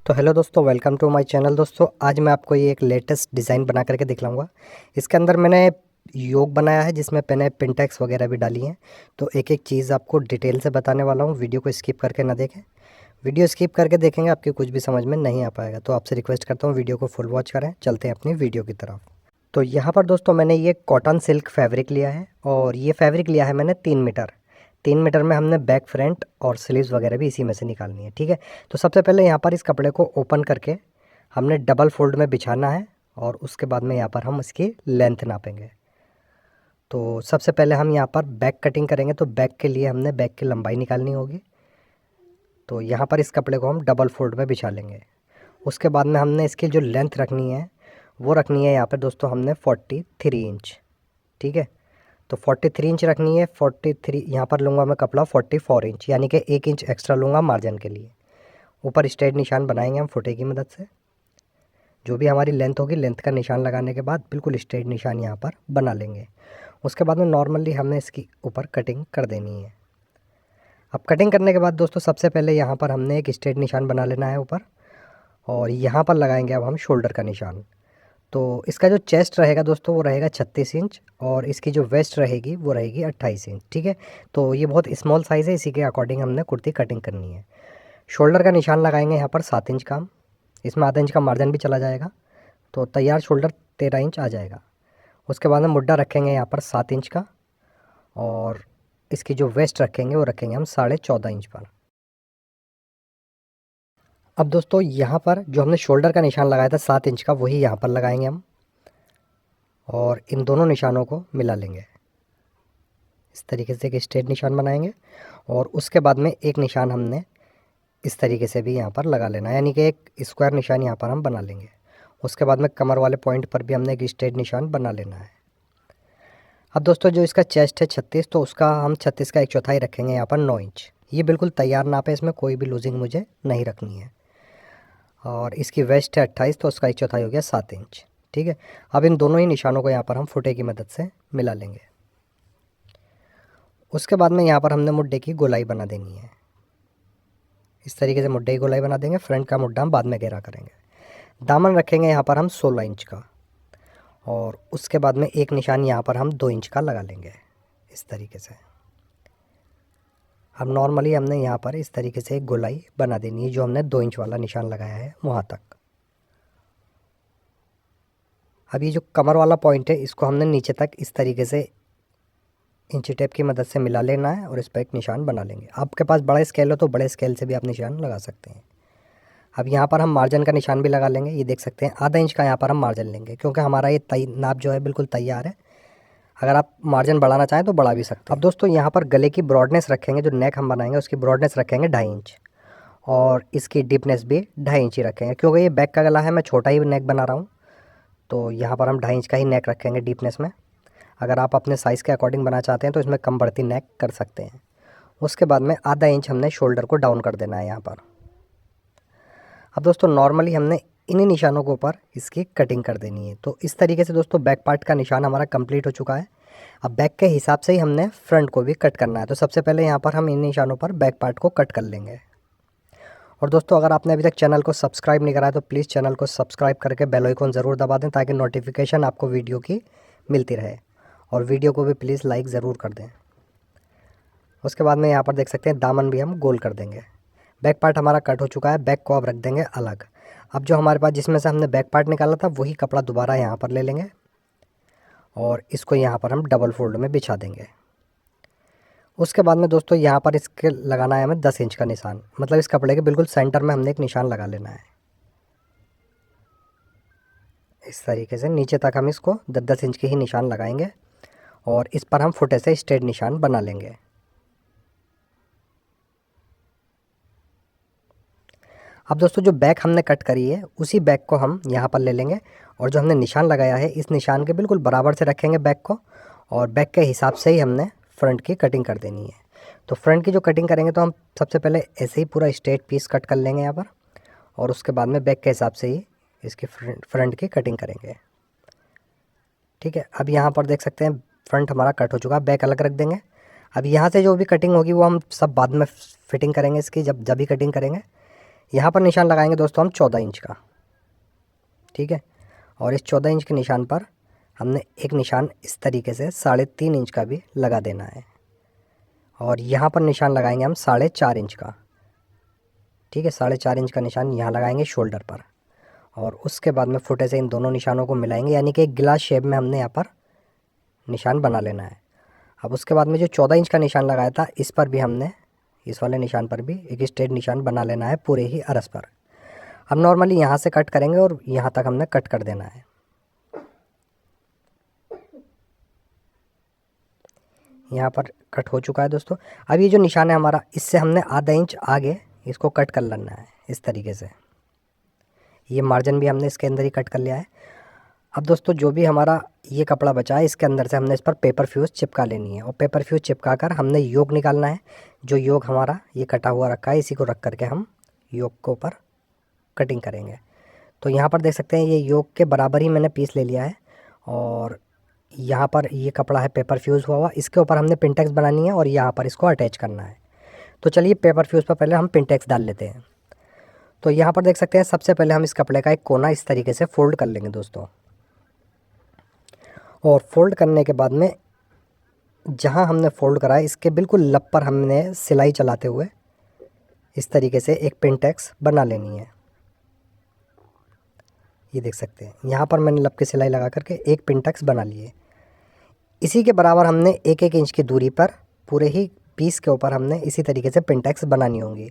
तो हेलो दोस्तों, welcome to my channel. दोस्तों आज मैं आपको ये एक लेटेस्ट डिज़ाइन बना करके दिखलाऊंगा। इसके अंदर मैंने योग बनाया है जिसमें मैंने पिनटेक्स वगैरह भी डाली हैं। तो एक एक चीज़ आपको डिटेल से बताने वाला हूँ, वीडियो को स्किप करके ना देखें। वीडियो स्किप करके देखेंगे आपके कुछ भी समझ में नहीं आ पाएगा। तो आपसे रिक्वेस्ट करता हूँ वीडियो को फुल वॉच करें। चलते हैं अपनी वीडियो की तरफ। तो यहाँ पर दोस्तों मैंने ये कॉटन सिल्क फैब्रिक लिया है और ये फैब्रिक लिया है मैंने 3 मीटर। 3 मीटर में हमने बैक फ्रंट और स्लीव्स वगैरह भी इसी में से निकालनी है। ठीक है, तो सबसे पहले यहाँ पर इस कपड़े को ओपन करके हमने डबल फोल्ड में बिछाना है और उसके बाद में यहाँ पर हम इसकी लेंथ नापेंगे। तो सबसे पहले हम यहाँ पर बैक कटिंग करेंगे, तो बैक के लिए हमने बैक की लंबाई निकालनी होगी। तो यहाँ पर इस कपड़े को हम डबल फोल्ड में बिछा लेंगे। उसके बाद में हमने इसकी जो लेंथ रखनी है वो रखनी है यहाँ पर दोस्तों हमने 43 इंच। ठीक है, तो 43 इंच रखनी है। 43 यहाँ पर लूँगा मैं कपड़ा 44 इंच, यानी कि 1 इंच एक्स्ट्रा लूँगा मार्जिन के लिए। ऊपर स्ट्रेट निशान बनाएंगे हम फुटे की मदद से। जो भी हमारी लेंथ होगी, लेंथ का निशान लगाने के बाद बिल्कुल स्ट्रेट निशान यहाँ पर बना लेंगे। उसके बाद में नॉर्मली हमने इसकी ऊपर कटिंग कर देनी है। अब कटिंग करने के बाद दोस्तों सबसे पहले यहाँ पर हमने एक स्ट्रेट निशान बना लेना है ऊपर, और यहाँ पर लगाएंगे अब हम शोल्डर का निशान। तो इसका जो चेस्ट रहेगा दोस्तों वो रहेगा 36 इंच और इसकी जो वेस्ट रहेगी वो रहेगी 28 इंच। ठीक है, तो ये बहुत स्मॉल साइज़ है, इसी के अकॉर्डिंग हमने कुर्ती कटिंग करनी है। शोल्डर का निशान लगाएंगे यहाँ पर 7 इंच का, इसमें आधा इंच का मार्जिन भी चला जाएगा, तो तैयार शोल्डर 13 इंच आ जाएगा। उसके बाद में मुड्ढा रखेंगे यहाँ पर 7 इंच का, और इसकी जो वेस्ट रखेंगे वो रखेंगे हम 14.5 इंच पर। अब दोस्तों यहाँ पर जो हमने शोल्डर का निशान लगाया था 7 इंच का, वही यहाँ पर लगाएंगे हम, और इन दोनों निशानों को मिला लेंगे। इस तरीके से एक स्ट्रेट निशान बनाएंगे और उसके बाद में एक निशान हमने इस तरीके से भी यहाँ पर लगा लेना है, यानी कि एक स्क्वायर निशान यहाँ पर हम बना लेंगे। उसके बाद में कमर वाले पॉइंट पर भी हमने एक स्ट्रेट निशान बना लेना है। अब दोस्तों जो इसका चेस्ट है 36, तो उसका हम 36 का 1/4 रखेंगे यहाँ पर 9 इंच। ये बिल्कुल तैयार नाप है, इसमें कोई भी लूजिंग मुझे नहीं रखनी है। और इसकी वेस्ट है 28, तो उसका 1/4 हो गया 7 इंच। ठीक है, अब इन दोनों ही निशानों को यहाँ पर हम फुटे की मदद से मिला लेंगे। उसके बाद में यहाँ पर हमने मुड्ढे की गोलाई बना देनी है। इस तरीके से मुड्ढे की गोलाई बना देंगे। फ्रंट का मुड्ढा हम बाद में घेरा करेंगे। दामन रखेंगे यहाँ पर हम 16 इंच का, और उसके बाद में एक निशान यहाँ पर हम 2 इंच का लगा लेंगे इस तरीके से। अब नॉर्मली हमने यहाँ पर इस तरीके से एक गोलाई बना देनी है, जो हमने 2 इंच वाला निशान लगाया है वहाँ तक। अब ये जो कमर वाला पॉइंट है इसको हमने नीचे तक इस तरीके से इंची टेप की मदद से मिला लेना है और इस पर एक निशान बना लेंगे। आपके पास बड़ा स्केल हो तो बड़े स्केल से भी आप निशान लगा सकते हैं। अब यहाँ पर हम मार्जिन का निशान भी लगा लेंगे। ये देख सकते हैं आधा इंच का यहाँ पर हम मार्जिन लेंगे, क्योंकि हमारा ये नाप जो है बिल्कुल तैयार है। अगर आप मार्जिन बढ़ाना चाहें तो बढ़ा भी सकते हैं। अब दोस्तों यहाँ पर गले की ब्रॉडनेस रखेंगे, जो नेक हम बनाएंगे उसकी ब्रॉडनेस रखेंगे 2.5 इंच, और इसकी डीपनेस भी 2.5 इंच ही रखेंगे। क्योंकि ये बैक का गला है, मैं छोटा ही नेक बना रहा हूँ, तो यहाँ पर हम 2.5 इंच का ही नेक रखेंगे डीपनेस में। अगर आप अपने साइज़ के अकॉर्डिंग बनाना चाहते हैं तो इसमें कम बढ़ती नेक कर सकते हैं। उसके बाद में आधा इंच हमने शोल्डर को डाउन कर देना है यहाँ पर। अब दोस्तों नॉर्मली हमने इन्हीं निशानों के ऊपर इसकी कटिंग कर देनी है। तो इस तरीके से दोस्तों बैक पार्ट का निशान हमारा कंप्लीट हो चुका है। अब बैक के हिसाब से ही हमने फ्रंट को भी कट करना है। तो सबसे पहले यहाँ पर हम इन निशानों पर बैक पार्ट को कट कर लेंगे। और दोस्तों अगर आपने अभी तक चैनल को सब्सक्राइब नहीं करा है तो प्लीज़ चैनल को सब्सक्राइब करके बेल आइकन ज़रूर दबा दें, ताकि नोटिफिकेशन आपको वीडियो की मिलती रहे। और वीडियो को भी प्लीज़ लाइक ज़रूर कर दें। उसके बाद में यहाँ पर देख सकते हैं दामन भी हम गोल कर देंगे। बैक पार्ट हमारा कट हो चुका है, बैक को अब रख देंगे अलग। अब जो हमारे पास जिसमें से हमने बैक पार्ट निकाला था वही कपड़ा दोबारा यहाँ पर ले लेंगे और इसको यहाँ पर हम डबल फोल्ड में बिछा देंगे। उसके बाद में दोस्तों यहाँ पर इसके लगाना है हमें 10 इंच का निशान, मतलब इस कपड़े के बिल्कुल सेंटर में हमने एक निशान लगा लेना है। इस तरीके से नीचे तक हम इसको 10-10 इंच के ही निशान लगाएंगे और इस पर हम फुटे से स्ट्रेट निशान बना लेंगे। अब दोस्तों जो बैक हमने कट करी है उसी बैक को हम यहाँ पर ले लेंगे, और जो हमने निशान लगाया है इस निशान के बिल्कुल बराबर से रखेंगे बैक को, और बैक के हिसाब से ही हमने फ्रंट की कटिंग कर देनी है। तो फ्रंट की जो कटिंग करेंगे तो हम सबसे पहले ऐसे ही पूरा स्ट्रेट पीस कट कर लेंगे यहाँ पर, और उसके बाद में बैक के हिसाब से ही इसकी फ्रंट की कटिंग करेंगे। ठीक है, अब यहाँ पर देख सकते हैं फ्रंट हमारा कट हो चुका है, बैक अलग रख देंगे। अब यहाँ से जो भी कटिंग होगी वो हम सब बाद में फिटिंग करेंगे इसकी, जब भी कटिंग करेंगे। यहाँ पर निशान लगाएंगे दोस्तों हम 14 इंच का, ठीक है। और इस 14 इंच के निशान पर हमने एक निशान इस तरीके से 3.5 इंच का भी लगा देना है। और यहाँ पर निशान लगाएंगे हम 4.5 इंच का, ठीक है। 4.5 इंच का निशान यहाँ लगाएंगे शोल्डर पर। और उसके बाद में फुटे से इन दोनों निशानों को मिलाएंगे, यानी कि एक गिलास शेप में हमने यहाँ पर निशान बना लेना है। अब उसके बाद में जो 14 इंच का निशान लगाया था, इस पर भी हमने, इस वाले निशान पर भी एक स्ट्रेट निशान बना लेना है पूरे ही अरस पर। अब नॉर्मली यहाँ से कट करेंगे और यहाँ तक हमने कट कर देना है। यहाँ पर कट हो चुका है दोस्तों। अब ये जो निशान है हमारा, इससे हमने आधा इंच आगे इसको कट कर लेना है इस तरीके से। ये मार्जिन भी हमने इसके अंदर ही कट कर लिया है। अब दोस्तों जो भी हमारा ये कपड़ा बचा है, इसके अंदर से हमने इस पर पेपर फ्यूज़ चिपका लेनी है। और पेपर फ्यूज़ चिपका कर हमने योग निकालना है। जो योग हमारा ये कटा हुआ रखा है, इसी को रख करके हम योग के ऊपर कटिंग करेंगे। तो यहाँ पर देख सकते हैं ये योग के बराबर ही मैंने पीस ले लिया है। और यहाँ पर ये कपड़ा है पेपर फ्यूज़ हुआ, इसके ऊपर हमने पिनटेक्स बनानी है और यहाँ पर इसको अटैच करना है। तो चलिए पेपर फ्यूज़ पर पहले हम पिनटेक्स डाल लेते हैं। तो यहाँ पर देख सकते हैं सबसे पहले हम इस कपड़े का एक कोना इस तरीके से फ़ोल्ड कर लेंगे दोस्तों। और फोल्ड करने के बाद में जहाँ हमने फ़ोल्ड करा है, इसके बिल्कुल लब पर हमने सिलाई चलाते हुए इस तरीके से एक पिनटेक्स बना लेनी है। ये देख सकते हैं यहाँ पर मैंने लब की सिलाई लगा करके एक पिनटेक्स बना ली है। इसी के बराबर हमने 1-1 इंच की दूरी पर पूरे ही पीस के ऊपर हमने इसी तरीके से पिनटेक्स बनानी होंगी।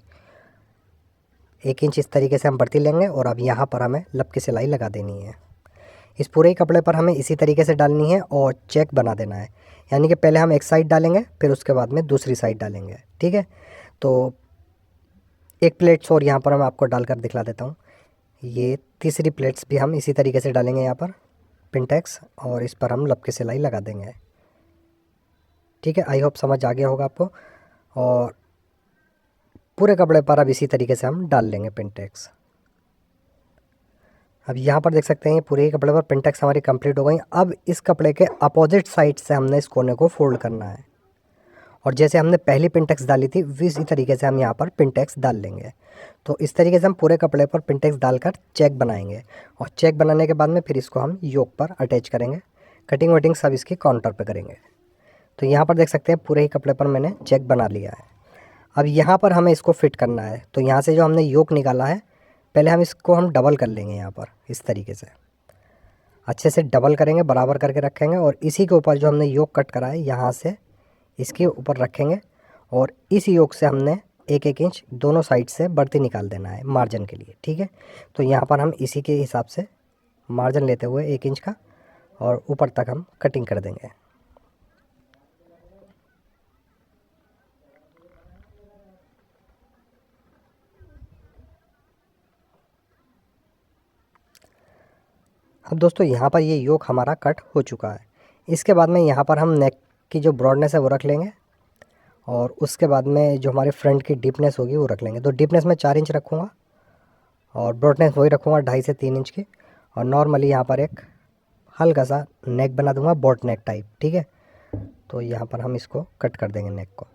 1 इंच इस तरीके से हम बढ़ती लेंगे और अब यहाँ पर हमें लब की सिलाई लगा देनी है। इस पूरे ही कपड़े पर हमें इसी तरीके से डालनी है और चेक बना देना है, यानी कि पहले हम एक साइड डालेंगे फिर उसके बाद में दूसरी साइड डालेंगे, ठीक है। तो एक प्लेट्स और यहाँ पर मैं आपको डालकर दिखला देता हूँ। ये तीसरी प्लेट्स भी हम इसी तरीके से डालेंगे यहाँ पर पिनटेक्स, और इस पर हम लब की सिलाई लगा देंगे, ठीक है। आई होप समझ आ गया होगा आपको। और पूरे कपड़े पर अब इसी तरीके से हम डाल लेंगे पिनटेक्स। अब यहाँ पर देख सकते हैं ये पूरे ही कपड़े पर पिनटेक्स हमारी कंप्लीट हो गई। अब इस कपड़े के अपोजिट साइड से हमने इस कोने को फोल्ड करना है और जैसे हमने पहली पिनटेक्स डाली थी इसी तरीके से हम यहाँ पर पिनटेक्स डाल लेंगे। तो इस तरीके से हम पूरे कपड़े पर पिनटेक्स डालकर चेक बनाएंगे और चेक बनाने के बाद में फिर इसको हम योक पर अटैच करेंगे। कटिंग वटिंग सब इसकी काउंटर पर करेंगे। तो यहाँ पर देख सकते हैं पूरे ही कपड़े पर मैंने चेक बना लिया है। अब यहाँ पर हमें इसको फिट करना है। तो यहाँ से जो हमने योक निकाला है, पहले हम इसको हम डबल कर लेंगे यहाँ पर इस तरीके से अच्छे से डबल करेंगे, बराबर करके रखेंगे और इसी के ऊपर जो हमने योक कट करा है यहाँ से इसके ऊपर रखेंगे और इस योक से हमने 1-1 इंच दोनों साइड से बढ़ती निकाल देना है मार्जिन के लिए, ठीक है। तो यहाँ पर हम इसी के हिसाब से मार्जिन लेते हुए 1 इंच का और ऊपर तक हम कटिंग कर देंगे। अब दोस्तों यहाँ पर ये योक हमारा कट हो चुका है। इसके बाद में यहाँ पर हम नेक की जो ब्रॉडनेस है वो रख लेंगे और उसके बाद में जो हमारे फ्रंट की डीपनेस होगी वो रख लेंगे। तो डीपनेस मैं 4 इंच रखूँगा और ब्रॉडनेस वही रखूँगा 2.5 से 3 इंच की। और नॉर्मली यहाँ पर एक हल्का सा नेक बना दूँगा, बोट नेक टाइप, ठीक है। तो यहाँ पर हम इसको कट कर देंगे नेक को।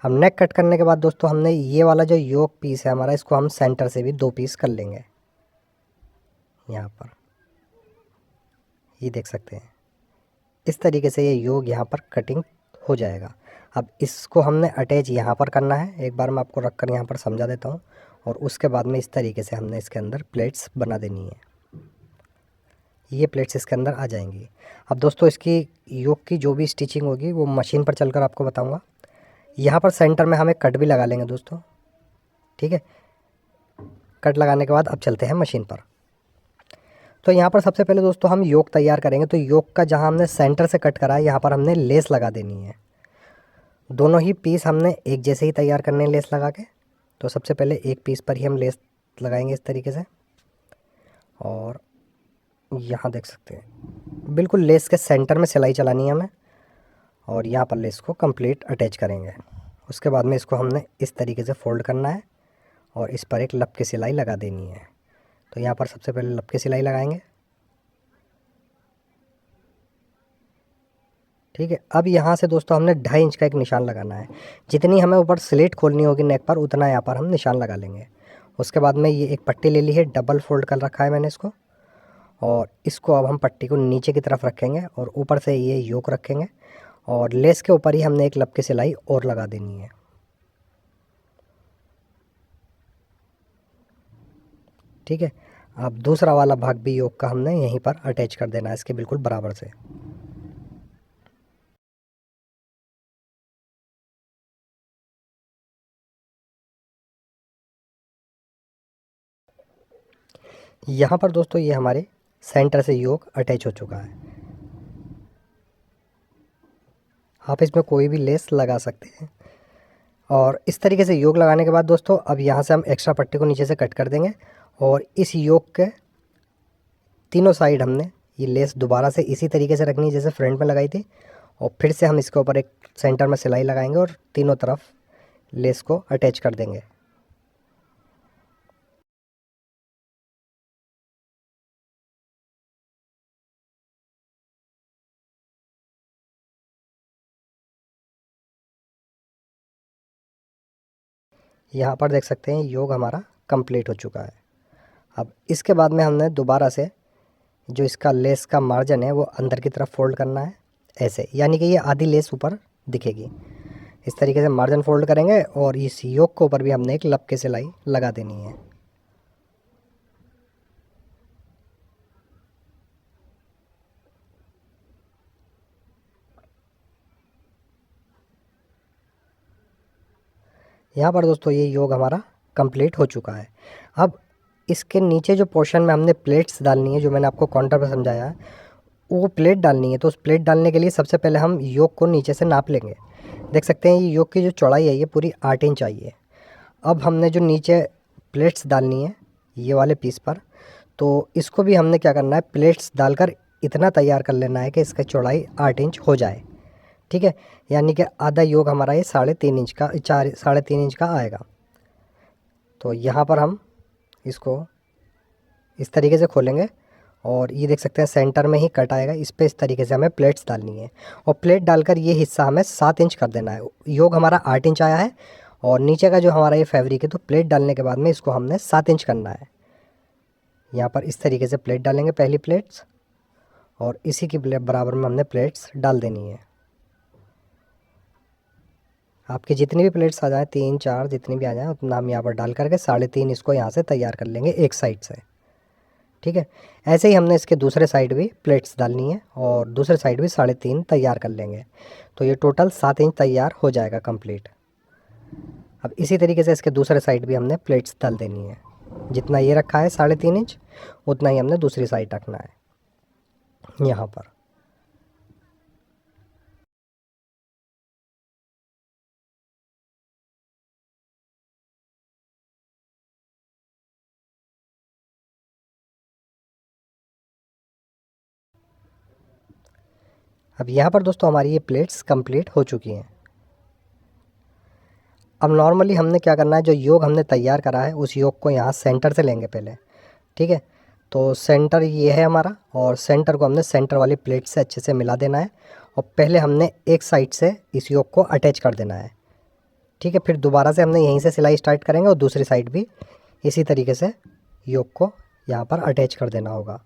हम नेक कट करने के बाद दोस्तों हमने ये वाला जो योक पीस है हमारा, इसको हम सेंटर से भी 2 पीस कर लेंगे। यहाँ पर ये देख सकते हैं इस तरीके से ये योग यहाँ पर कटिंग हो जाएगा। अब इसको हमने अटैच यहाँ पर करना है। एक बार मैं आपको रख कर यहाँ पर समझा देता हूँ और उसके बाद में इस तरीके से हमने इसके अंदर प्लेट्स बना देनी है। ये प्लेट्स इसके अंदर आ जाएंगी। अब दोस्तों इसकी योग की जो भी स्टिचिंग होगी वो मशीन पर चलकर आपको बताऊँगा। यहाँ पर सेंटर में हम एक कट भी लगा लेंगे दोस्तों, ठीक है। कट लगाने के बाद अब चलते हैं मशीन पर। तो यहाँ पर सबसे पहले दोस्तों हम योक तैयार करेंगे। तो योक का जहाँ हमने सेंटर से कट करा है यहाँ पर हमने लेस लगा देनी है। दोनों ही पीस हमने एक जैसे ही तैयार करने हैं लेस लगा के। तो सबसे पहले एक पीस पर ही हम लेस लगाएंगे इस तरीके से और यहाँ देख सकते हैं बिल्कुल लेस के सेंटर में सिलाई चलानी है हमें और यहाँ पर लेस को कंप्लीट अटैच करेंगे। उसके बाद में इसको हमने इस तरीके से फोल्ड करना है और इस पर एक लब की सिलाई लगा देनी है। तो यहाँ पर सबसे पहले लब की सिलाई लगाएंगे, ठीक है। अब यहाँ से दोस्तों हमने 2.5 इंच का एक निशान लगाना है। जितनी हमें ऊपर स्लिट खोलनी होगी नेक पर उतना यहाँ पर हम निशान लगा लेंगे उसके बाद में ये एक पट्टी ले ली है, डबल फोल्ड कर रखा है मैंने इसको, और इसको अब हम पट्टी को नीचे की तरफ रखेंगे और ऊपर से ये योक रखेंगे और लेस के ऊपर ही हमने एक लब की सिलाई और लगा देनी है। ठीक है, अब दूसरा वाला भाग भी योक का हमने यहीं पर अटैच कर देना है इसके बिल्कुल बराबर से। यहाँ पर दोस्तों ये हमारे सेंटर से योक अटैच हो चुका है। आप इसमें कोई भी लेस लगा सकते हैं। और इस तरीके से योक लगाने के बाद दोस्तों अब यहाँ से हम एक्स्ट्रा पट्टी को नीचे से कट कर देंगे और इस योक के तीनों साइड हमने ये लेस दोबारा से इसी तरीके से रखनी है जैसे फ्रंट में लगाई थी, और फिर से हम इसके ऊपर एक सेंटर में सिलाई लगाएंगे और तीनों तरफ लेस को अटैच कर देंगे। यहाँ पर देख सकते हैं योग हमारा कंप्लीट हो चुका है। अब इसके बाद में हमने दोबारा से जो इसका लेस का मार्जिन है वो अंदर की तरफ फोल्ड करना है ऐसे, यानी कि ये आधी लेस ऊपर दिखेगी। इस तरीके से मार्जिन फोल्ड करेंगे और इस योग के ऊपर भी हमने एक लब की सिलाई लगा देनी है। यहाँ पर दोस्तों ये योग हमारा कंप्लीट हो चुका है। अब इसके नीचे जो पोर्शन में हमने प्लेट्स डालनी है, जो मैंने आपको काउंटर पर समझाया है, वो प्लेट डालनी है। तो उस प्लेट डालने के लिए सबसे पहले हम योग को नीचे से नाप लेंगे। देख सकते हैं ये योग की जो चौड़ाई है ये पूरी 8 इंच आई है। अब हमने जो नीचे प्लेट्स डालनी है ये वाले पीस पर, तो इसको भी हमने क्या करना है, प्लेट्स डालकर इतना तैयार कर लेना है कि इसका चौड़ाई 8 इंच हो जाए। ठीक है, यानी कि आधा योग हमारा ये 3.5 इंच का 3.5 इंच का आएगा। तो यहाँ पर हम इसको इस तरीके से खोलेंगे और ये देख सकते हैं सेंटर में ही कट आएगा। इस पे इस तरीके से हमें प्लेट्स डालनी है और प्लेट डालकर ये हिस्सा हमें 7 इंच कर देना है। योग हमारा 8 इंच आया है और नीचे का जो हमारा ये फैब्रिक है, तो प्लेट डालने के बाद में इसको हमने 7 इंच करना है। यहाँ पर इस तरीके से प्लेट डालेंगे पहली प्लेट्स, और इसी की बराबर में हमने प्लेट्स डाल देनी है। आपकी जितनी भी प्लेट्स आ जाए, 3 4 जितनी भी आ जाए, उतना हम यहाँ पर डाल करके 3.5 इसको यहाँ से तैयार कर लेंगे एक साइड से। ठीक है, ऐसे ही हमने इसके दूसरे साइड भी प्लेट्स डालनी है और दूसरे साइड भी 3.5 तैयार कर लेंगे। तो ये टोटल 7 इंच तैयार हो जाएगा कंप्लीट। अब इसी तरीके से इसके दूसरे साइड भी हमने प्लेट्स डाल देनी है। जितना ये रखा है 3.5 इंच, उतना ही हमने दूसरी साइड रखना है यहाँ पर। अब यहाँ पर दोस्तों हमारी ये प्लेट्स कंप्लीट हो चुकी हैं। अब नॉर्मली हमने क्या करना है, जो योग हमने तैयार करा है उस योग को यहाँ सेंटर से लेंगे पहले। ठीक है, तो सेंटर ये है हमारा, और सेंटर को हमने सेंटर वाली प्लेट से अच्छे से मिला देना है और पहले हमने एक साइड से इस योग को अटैच कर देना है। ठीक है, फिर दोबारा से हमने यहीं से सिलाई स्टार्ट करेंगे और दूसरी साइड भी इसी तरीके से योग को यहाँ पर अटैच कर देना होगा।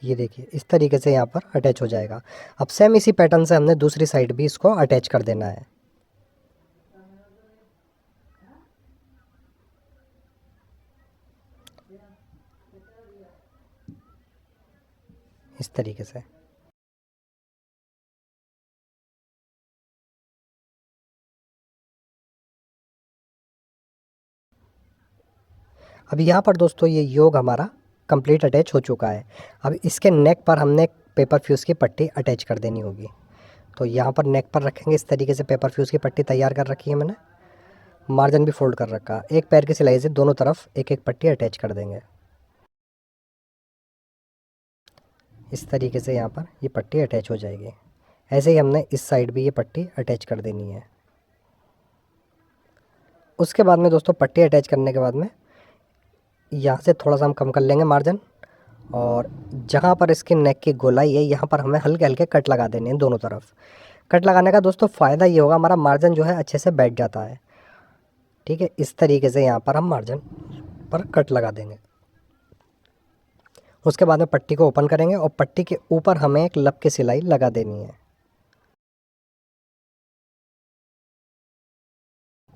ये देखिए इस तरीके से यहाँ पर अटैच हो जाएगा। अब सेम इसी पैटर्न से हमने दूसरी साइड भी इसको अटैच कर देना है इस तरीके से। अब यहाँ पर दोस्तों ये योग हमारा कंप्लीट अटैच हो चुका है। अब इसके नेक पर हमने पेपर फ्यूज़ की पट्टी अटैच कर देनी होगी। तो यहाँ पर नेक पर रखेंगे इस तरीके से। पेपर फ्यूज़ की पट्टी तैयार कर रखी है मैंने, मार्जिन भी फोल्ड कर रखा। एक पैर की सिलाई से दोनों तरफ एक एक पट्टी अटैच कर देंगे इस तरीके से। यहाँ पर ये पट्टी अटैच हो जाएगी। ऐसे ही हमने इस साइड भी ये पट्टी अटैच कर देनी है। उसके बाद में दोस्तों पट्टी अटैच करने के बाद में यहाँ से थोड़ा सा हम कम कर लेंगे मार्जिन, और जहाँ पर इसकी नेक की गोलाई है यहाँ पर हमें हल्के हल्के कट लगा देने हैं दोनों तरफ। कट लगाने का दोस्तों फ़ायदा ये होगा, हमारा मार्जिन जो है अच्छे से बैठ जाता है। ठीक है, इस तरीके से यहाँ पर हम मार्जिन पर कट लगा देंगे। उसके बाद में पट्टी को ओपन करेंगे और पट्टी के ऊपर हमें एक लब की सिलाई लगा देनी है।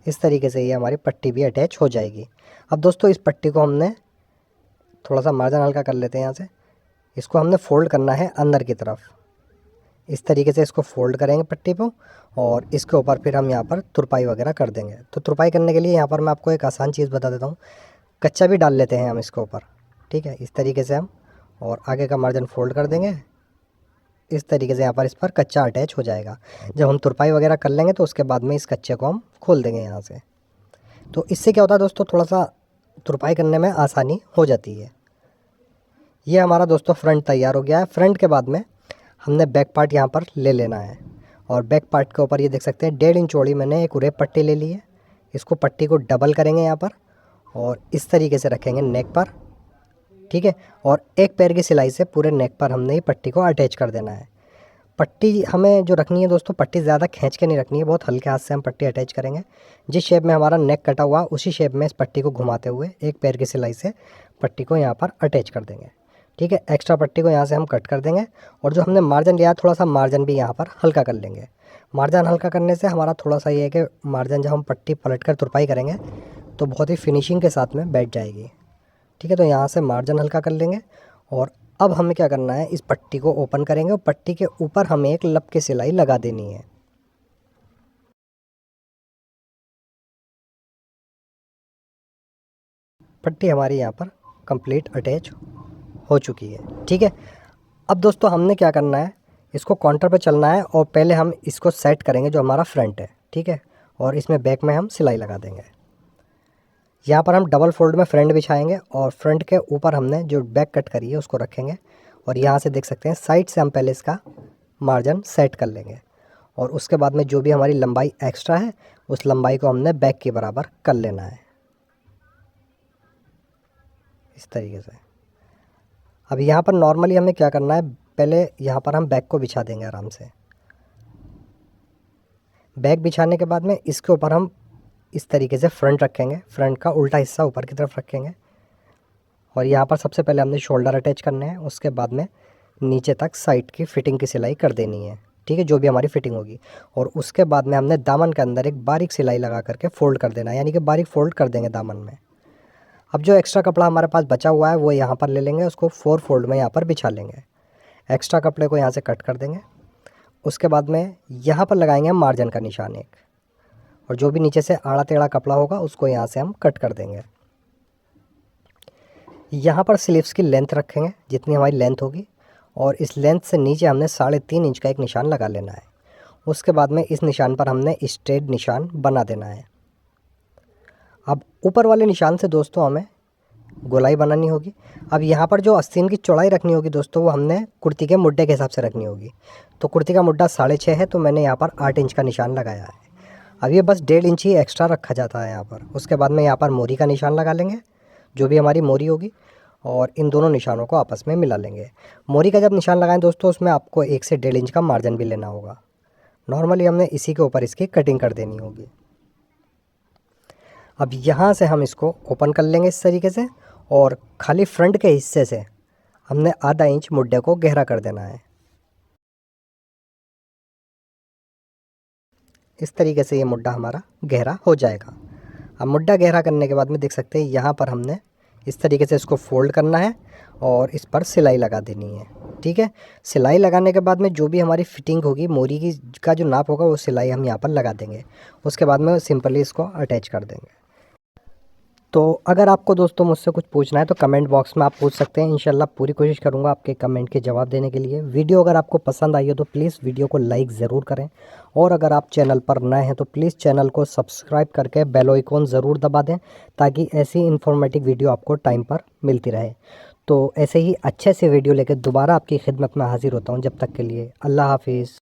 इस तरीके से ये हमारी पट्टी भी अटैच हो जाएगी। अब दोस्तों इस पट्टी को हमने थोड़ा सा मार्जिन हल्का कर लेते हैं यहाँ से। इसको हमने फ़ोल्ड करना है अंदर की तरफ। इस तरीके से इसको फ़ोल्ड करेंगे पट्टी को और इसके ऊपर फिर हम यहाँ पर तुरपाई वगैरह कर देंगे। तो तुरपाई करने के लिए यहाँ पर मैं आपको एक आसान चीज़ बता देता हूँ, कच्चा भी डाल लेते हैं हम इसके ऊपर। ठीक है, इस तरीके से हम और आगे का मार्जिन फ़ोल्ड कर देंगे। इस तरीके से यहाँ पर इस पर कच्चा अटैच हो जाएगा। जब हम तुरपाई वगैरह कर लेंगे तो उसके बाद में इस कच्चे को हम खोल देंगे यहाँ से। तो इससे क्या होता है दोस्तों, थोड़ा सा तुरपाई करने में आसानी हो जाती है। ये हमारा दोस्तों फ्रंट तैयार हो गया है। फ्रंट के बाद में हमने बैक पार्ट यहाँ पर ले लेना है और बैक पार्ट के ऊपर ये देख सकते हैं 1.5 इंच चौड़ी मैंने एक उरेप पट्टी ले ली है। इसको पट्टी को डबल करेंगे यहाँ पर और इस तरीके से रखेंगे नेक पर। ठीक है, और एक पैर की सिलाई से पूरे नेक पर हमने ये पट्टी को अटैच कर देना है। पट्टी हमें जो रखनी है दोस्तों, पट्टी ज़्यादा खींच के नहीं रखनी है, बहुत हल्के हाथ से हम पट्टी अटैच करेंगे। जिस शेप में हमारा नेक कटा हुआ उसी शेप में इस पट्टी को घुमाते हुए एक पैर की सिलाई से पट्टी को यहाँ पर अटैच कर देंगे। ठीक है, एक्स्ट्रा पट्टी को यहाँ से हम कट कर देंगे और जो हमने मार्जिन लिया है थोड़ा सा मार्जिन भी यहाँ पर हल्का कर लेंगे। मार्जिन हल्का करने से हमारा थोड़ा सा ये है कि मार्जिन जब हम पट्टी पलट कर तुरपाई करेंगे तो बहुत ही फिनिशिंग के साथ में बैठ जाएगी। ठीक है, तो यहाँ से मार्जिन हल्का कर लेंगे और अब हमें क्या करना है, इस पट्टी को ओपन करेंगे और पट्टी के ऊपर हमें एक लब की सिलाई लगा देनी है। पट्टी हमारी यहाँ पर कंप्लीट अटैच हो चुकी है। ठीक है, अब दोस्तों हमने क्या करना है, इसको काउंटर पे चलना है और पहले हम इसको सेट करेंगे जो हमारा फ्रंट है। ठीक है, और इसमें बैक में हम सिलाई लगा देंगे। यहाँ पर हम डबल फोल्ड में फ्रंट बिछाएंगे और फ्रंट के ऊपर हमने जो बैक कट करी है उसको रखेंगे और यहाँ से देख सकते हैं साइड से हम पहले इसका मार्जिन सेट कर लेंगे और उसके बाद में जो भी हमारी लंबाई एक्स्ट्रा है उस लंबाई को हमने बैक के बराबर कर लेना है इस तरीके से। अब यहाँ पर नॉर्मली हमें क्या करना है, पहले यहाँ पर हम बैक को बिछा देंगे आराम से। बैक बिछाने के बाद में इसके ऊपर हम इस तरीके से फ्रंट रखेंगे, फ्रंट का उल्टा हिस्सा ऊपर की तरफ रखेंगे और यहाँ पर सबसे पहले हमने शोल्डर अटैच करने हैं। उसके बाद में नीचे तक साइड की फिटिंग की सिलाई कर देनी है। ठीक है, जो भी हमारी फिटिंग होगी और उसके बाद में हमने दामन के अंदर एक बारीक सिलाई लगा करके फ़ोल्ड कर देना है, यानी कि बारीक फ़ोल्ड कर देंगे दामन में। अब जो एक्स्ट्रा कपड़ा हमारे पास बचा हुआ है वो यहाँ पर ले लेंगे, उसको 4 फोल्ड में यहाँ पर बिछा लेंगे। एक्स्ट्रा कपड़े को यहाँ से कट कर देंगे। उसके बाद में यहाँ पर लगाएंगे हम मार्जिन का निशान एक, और जो भी नीचे से आड़ा टेढ़ा कपड़ा होगा उसको यहाँ से हम कट कर देंगे। यहाँ पर स्लीव्स की लेंथ रखेंगे जितनी हमारी लेंथ होगी और इस लेंथ से नीचे हमने 3.5 इंच का एक निशान लगा लेना है। उसके बाद में इस निशान पर हमने स्ट्रेट निशान बना देना है। अब ऊपर वाले निशान से दोस्तों हमें गोलाई बनानी होगी। अब यहाँ पर जो आस्तीन की चौड़ाई रखनी होगी दोस्तों वो हमने कुर्ती के मुड्डे के हिसाब से रखनी होगी। तो कुर्ती का मुड्डा 6.5 है तो मैंने यहाँ पर 8 इंच का निशान लगाया है। अब ये बस 1.5 इंच ही एक्स्ट्रा रखा जाता है यहाँ पर। उसके बाद में यहाँ पर मोरी का निशान लगा लेंगे, जो भी हमारी मोरी होगी, और इन दोनों निशानों को आपस में मिला लेंगे। मोरी का जब निशान लगाएं दोस्तों उसमें आपको 1 से 1.5 इंच का मार्जिन भी लेना होगा। नॉर्मली हमने इसी के ऊपर इसकी कटिंग कर देनी होगी। अब यहाँ से हम इसको ओपन कर लेंगे इस तरीके से और खाली फ्रंट के हिस्से से हमने आधा इंच मुड्डे को गहरा कर देना है। इस तरीके से ये मुड्डा हमारा गहरा हो जाएगा। अब मुड्डा गहरा करने के बाद में देख सकते हैं यहाँ पर हमने इस तरीके से इसको फोल्ड करना है और इस पर सिलाई लगा देनी है। ठीक है, सिलाई लगाने के बाद में जो भी हमारी फिटिंग होगी मोरी की का जो नाप होगा वो सिलाई हम यहाँ पर लगा देंगे। उसके बाद में सिंपली इसको अटैच कर देंगे। तो अगर आपको दोस्तों मुझसे कुछ पूछना है तो कमेंट बॉक्स में आप पूछ सकते हैं। इंशाल्लाह पूरी कोशिश करूंगा आपके कमेंट के जवाब देने के लिए। वीडियो अगर आपको पसंद आई हो तो प्लीज़ वीडियो को लाइक ज़रूर करें और अगर आप चैनल पर नए हैं तो प्लीज़ चैनल को सब्सक्राइब करके बेल आइकन ज़रूर दबा दें ताकि ऐसी इन्फॉर्मेटिव वीडियो आपको टाइम पर मिलती रहे। तो ऐसे ही अच्छे से वीडियो लेकर दोबारा आपकी खिदमत में हाजिर होता हूँ। जब तक के लिए अल्लाह हाफिज़।